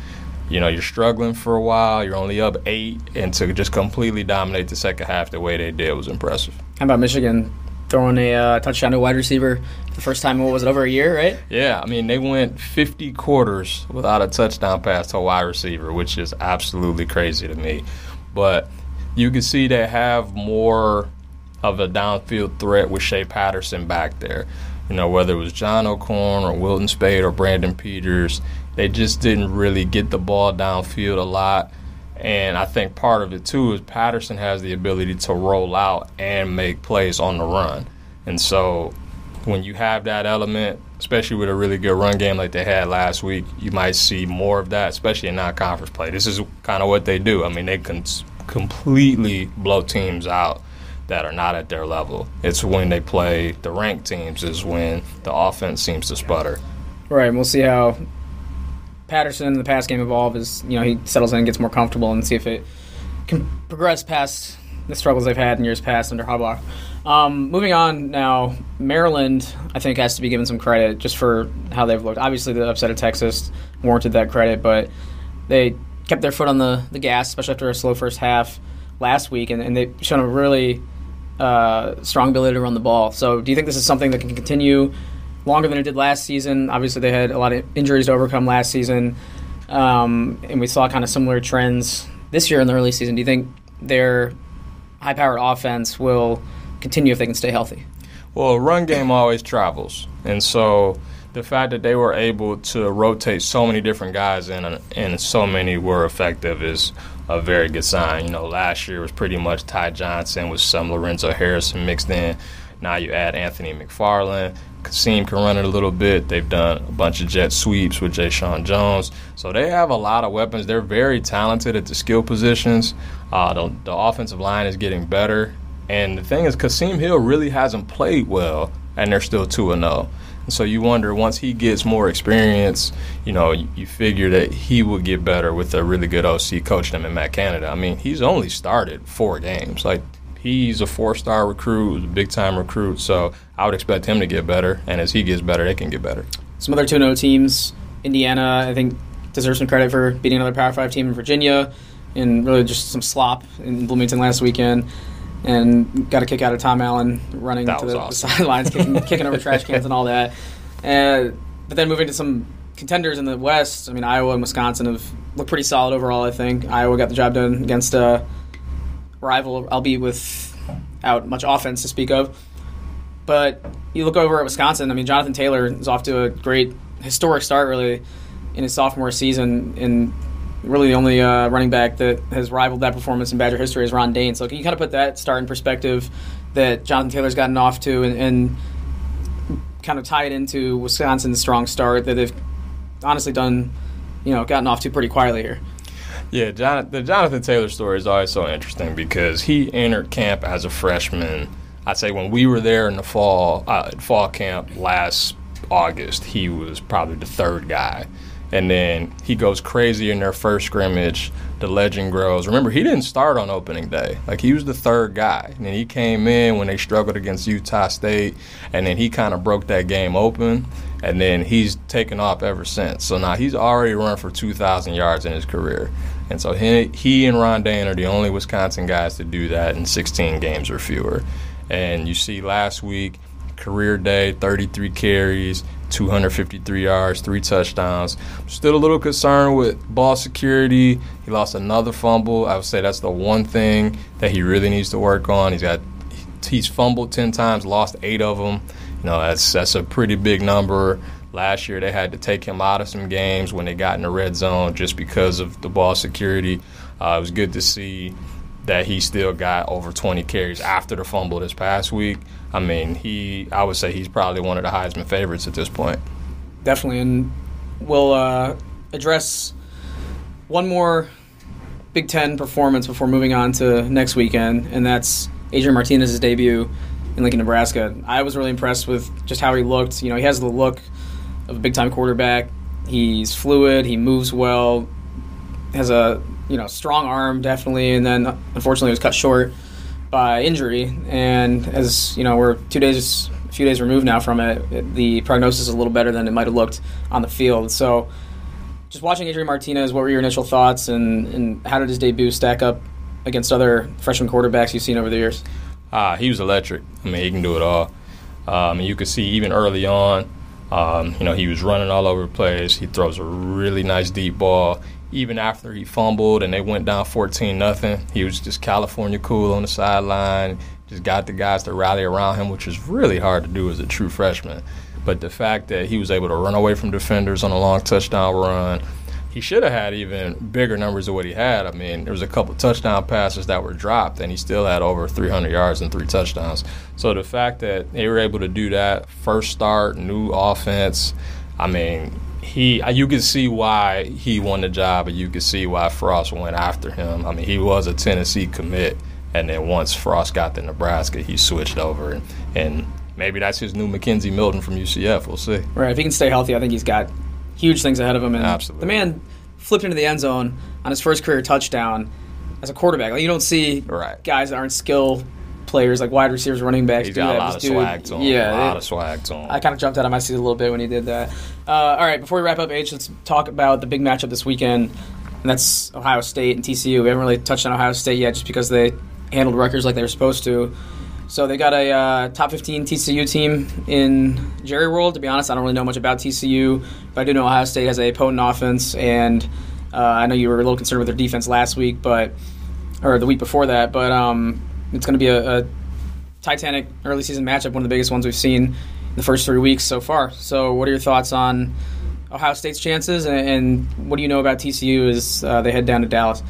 you're struggling for a while, you're only up 8, and to just completely dominate the second half the way they did was impressive. How about Michigan throwing a touchdown to a wide receiver for the first time in, over a year, right? Yeah, I mean, they went 50 quarters without a touchdown pass to a wide receiver, which is absolutely crazy to me. But you can see they have more of a downfield threat with Shea Patterson back there. Whether it was John O'Corn or Wilton Spade or Brandon Peters, they just didn't really get the ball downfield a lot. And I think part of it, too, is Patterson has the ability to roll out and make plays on the run. And so when you have that element, especially with a really good run game like they had last week, you might see more of that, especially in non-conference play. This is kind of what they do. I mean, they can completely blow teams out that are not at their level. It's when they play the ranked teams is when the offense seems to sputter. Right, and we'll see how Patterson in the pass game evolve as he settles in and gets more comfortable, and see if it can progress past the struggles they've had in years past under Harbaugh. Moving on now, Maryland, I think, has to be given some credit just for how they've looked. Obviously, the upset of Texas warranted that credit, but they kept their foot on the gas, especially after a slow first half last week, and they've shown a really strong ability to run the ball. So do you think this is something that can continue longer than it did last season? Obviously, they had a lot of injuries to overcome last season, and we saw kind of similar trends this year in the early season. Do you think their high-powered offense will continue if they can stay healthy? Well, a run game always travels, and so the fact that they were able to rotate so many different guys in and so many were effective is a very good sign. Last year was pretty much Ty Johnson with some Lorenzo Harrison mixed in. Now you add Anthony McFarland. Kasim can run it a little bit. They've done a bunch of jet sweeps with Ja'Shawn Jones. So they have a lot of weapons. They're very talented at the skill positions. The offensive line is getting better. And the thing is, Kasim Hill really hasn't played well, and they're still 2-0. And so you wonder, once he gets more experience, you figure that he will get better with a really good OC coaching him in Matt Canada. I mean, he's only started 4 games. He's a 4-star recruit, a big-time recruit, so I would expect him to get better, and as he gets better, they can get better. Some other 2-0 teams, Indiana, I think, deserves some credit for beating another Power 5 team in Virginia, and really just some slop in Bloomington last weekend, and got a kick out of Tom Allen running to the sidelines, kicking over trash cans and all that. But then moving to some contenders in the West, I mean, Iowa and Wisconsin have looked pretty solid overall, I think. Iowa got the job done against a rival, albeit without much offense to speak of. But you look over at Wisconsin, I mean, Jonathan Taylor is off to a great historic start, really, in his sophomore season, and really the only running back that has rivaled that performance in Badger history is Ron Dane. So can you kind of put that start in perspective that Jonathan Taylor's gotten off to and kind of tie it into Wisconsin's strong start that they've honestly done, gotten off to pretty quietly here? Yeah, the Jonathan Taylor story is always so interesting because he entered camp as a freshman. I'd say when we were there in the fall camp last August, he was probably the third guy. And then he goes crazy in their first scrimmage. The legend grows. Remember, he didn't start on opening day. Like, he was the third guy. And then he came in when they struggled against Utah State, and then he kind of broke that game open. And then he's taken off ever since. So now he's already run for 2,000 yards in his career. And so he and Ron Dane are the only Wisconsin guys to do that in 16 games or fewer. And you see last week, career day, 33 carries, 253 yards, 3 touchdowns. Still a little concerned with ball security. He lost another fumble. I would say that's the one thing that he really needs to work on. He's fumbled 10 times, lost 8 of them. That's a pretty big number. Last year they had to take him out of some games when they got in the red zone just because of the ball security. It was good to see that he still got over 20 carries after the fumble this past week. I mean, I would say he's probably one of the Heisman favorites at this point. Definitely, and we'll address one more Big Ten performance before moving on to next weekend, and that's Adrian Martinez's debut in Lincoln, Nebraska. I was really impressed with just how he looked. He has the look of a big-time quarterback. He's fluid. He moves well. Has a strong arm, definitely, and then unfortunately was cut short by injury. And as we're a few days removed now from it, the prognosis is a little better than it might have looked on the field. So just watching Adrian Martinez, what were your initial thoughts, and how did his debut stack up against other freshman quarterbacks you've seen over the years? He was electric. He can do it all. And you could see even early on, he was running all over the place. He throws a really nice deep ball. Even after he fumbled and they went down 14-0, he was just California cool on the sideline, just got the guys to rally around him, which is really hard to do as a true freshman. But the fact that he was able to run away from defenders on a long touchdown run, he should have had even bigger numbers than what he had. There was a couple touchdown passes that were dropped, and he still had over 300 yards and 3 touchdowns. So the fact that they were able to do that, first start, new offense, you could see why he won the job, and you could see why Frost went after him. He was a Tennessee commit, and then once Frost got to Nebraska, he switched over, and maybe that's his new Mackenzie Milton from UCF. We'll see. Right. If he can stay healthy, I think he's got huge things ahead of him. And absolutely. The man flipped into the end zone on his first career touchdown as a quarterback. You don't see guys that aren't skill players like wide receivers, running backs. He's got a lot of swag to him. Yeah, a lot of swag to him. I kind of jumped out of my seat a little bit when he did that. All right, before we wrap up, H, let's talk about the big matchup this weekend, and that's Ohio State and TCU. We haven't really touched on Ohio State yet just because they handled Rutgers like they were supposed to. So they got a top 15 TCU team in Jerry World. To be honest, I don't really know much about TCU, but I do know Ohio State has a potent offense, and I know you were a little concerned with their defense last week, or the week before that, but it's going to be a titanic early season matchup, one of the biggest ones we've seen in the first 3 weeks so far. So what are your thoughts on Ohio State's chances, and what do you know about TCU as they head down to Dallas?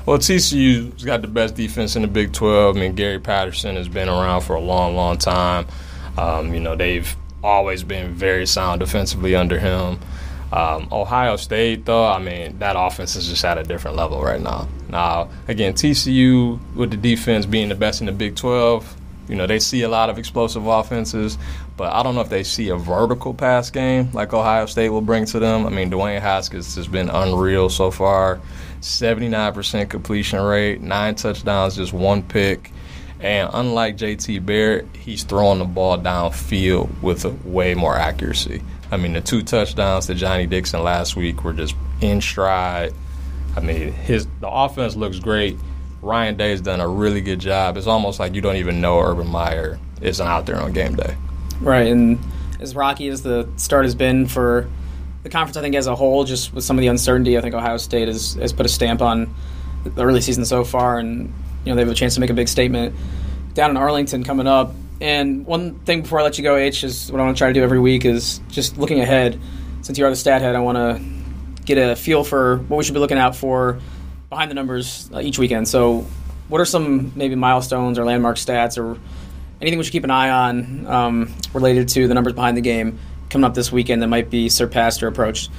Well, TCU's got the best defense in the Big 12. Gary Patterson has been around for a long, long time. They've always been very sound defensively under him. Ohio State, though, that offense is just at a different level right now. Now, again, TCU, with the defense being the best in the Big 12, they see a lot of explosive offenses, but I don't know if they see a vertical pass game like Ohio State will bring to them. Dwayne Haskins has been unreal so far. 79% completion rate, 9 touchdowns, just 1 pick. And unlike J.T. Barrett, he's throwing the ball downfield with way more accuracy. The 2 touchdowns to Johnny Dixon last week were just in stride. The offense looks great. Ryan Day's done a really good job. It's almost like you don't even know Urban Meyer isn't out there on game day. Right, and as rocky as the start has been for the conference, I think as a whole, just with some of the uncertainty, I think Ohio State has put a stamp on the early season so far, and they have a chance to make a big statement down in Arlington coming up. And one thing before I let you go, H, is what I want to try to do every week is just looking ahead. Since you are the stat head, I want to get a feel for what we should be looking out for behind the numbers each weekend. So what are some maybe milestones or landmark stats or anything we should keep an eye on related to the numbers behind the game coming up this weekend that might be surpassed or approached?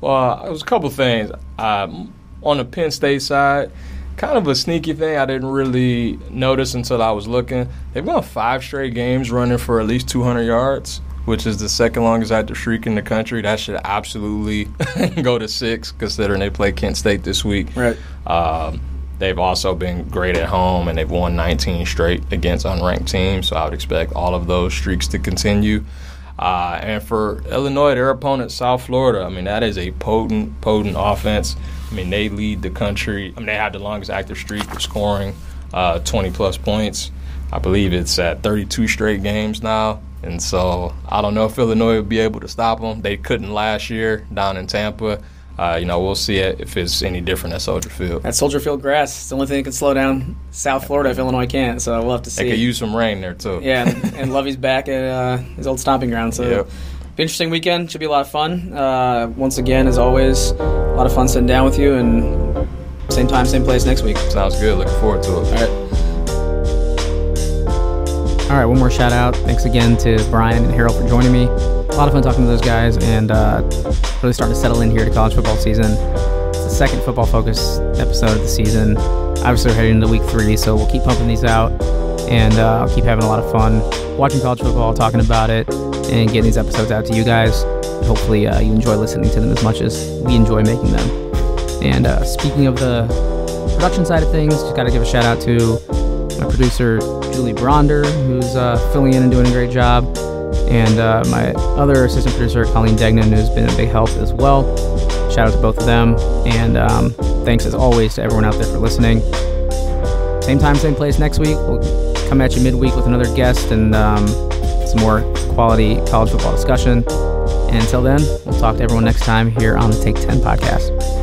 Well, it was a couple things. On the Penn State side, kind of a sneaky thing I didn't really notice until I was looking. They've won 5 straight games running for at least 200 yards, which is the second longest active streak in the country. That should absolutely go to 6, considering they play Kent State this week. Right. They've also been great at home, and they've won 19 straight against unranked teams, so I would expect all of those streaks to continue. And for Illinois, their opponent, South Florida, I mean, that is a potent offense. I mean, they lead the country. I mean, they have the longest active streak of scoring 20-plus points. I believe it's at 32 straight games now. And so I don't know if Illinois will be able to stop them. They couldn't last year down in Tampa. We'll see if it's any different at Soldier Field. That Soldier Field grass, it's the only thing that can slow down South Florida if Illinois can't. So we'll have to see. They could use some rain there, too. Yeah, and Lovey's back at his old stomping ground. So yep. Be an interesting weekend. Should be a lot of fun. Once again, as always, a lot of fun sitting down with you. And same time, same place next week. Sounds good. Looking forward to it. All right, one more shout out. Thanks again to Brian and Harold for joining me. A lot of fun talking to those guys and really starting to settle in here to college football season. It's the second Football Focus episode of the season. Obviously, we're heading into week 3, so we'll keep pumping these out. And I'll keep having a lot of fun watching college football, talking about it, and getting these episodes out to you guys. Hopefully, you enjoy listening to them as much as we enjoy making them. And speaking of the production side of things, just got to give a shout out to my producer, Julie Bronder, who's filling in and doing a great job. And my other assistant producer, Colleen Degnan, who's been a big help as well. Shout out to both of them. And thanks, as always, to everyone out there for listening. Same time, same place next week. We'll come at you midweek with another guest and some more quality college football discussion. And until then, we'll talk to everyone next time here on the Take 10 podcast.